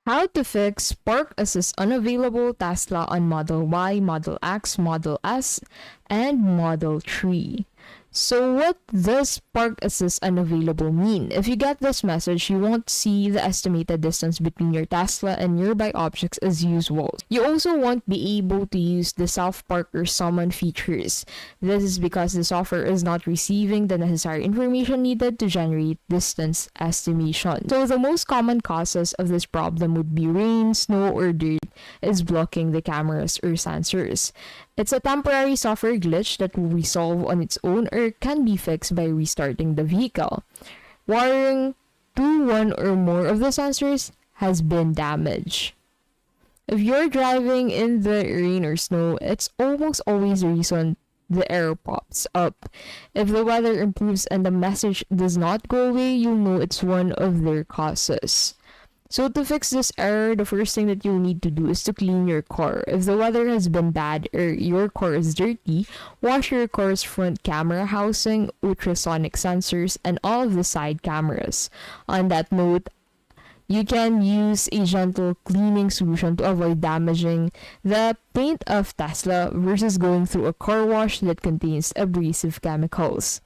How to fix Park Assist Unavailable Tesla on Model Y, Model X, Model S, and Model 3. So what does Park Assist Unavailable mean? If you get this message, you won't see the estimated distance between your Tesla and nearby objects as usual. You also won't be able to use the self-park or summon features. This is because the software is not receiving the necessary information needed to generate distance estimation. So the most common causes of this problem would be rain, snow, or dirt is blocking the cameras or sensors. It's a temporary software glitch that will resolve on its own or can be fixed by restarting the vehicle. Wiring to one or more of the sensors has been damaged. If you're driving in the rain or snow, it's almost always the reason the error pops up. If the weather improves and the message does not go away, you'll know it's one of their causes. So to fix this error, the first thing that you'll need to do is to clean your car. If the weather has been bad or your car is dirty, wash your car's front camera housing, ultrasonic sensors, and all of the side cameras. On that note, you can use a gentle cleaning solution to avoid damaging the paint of Tesla versus going through a car wash that contains abrasive chemicals.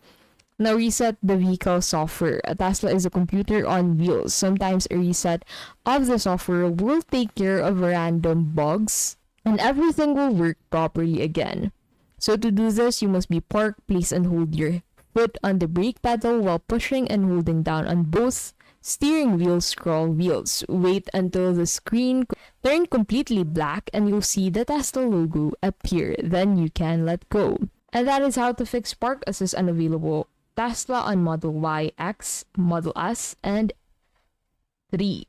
Now reset the vehicle software. A Tesla is a computer on wheels. Sometimes a reset of the software will take care of random bugs and everything will work properly again. So to do this, you must be parked, place and hold your foot on the brake pedal while pushing and holding down on both steering wheel scroll wheels. Wait until the screen turns completely black and you'll see the Tesla logo appear. Then you can let go. And that is how to fix Park Assist Unavailable Tesla on Model Y, X, Model S, and 3.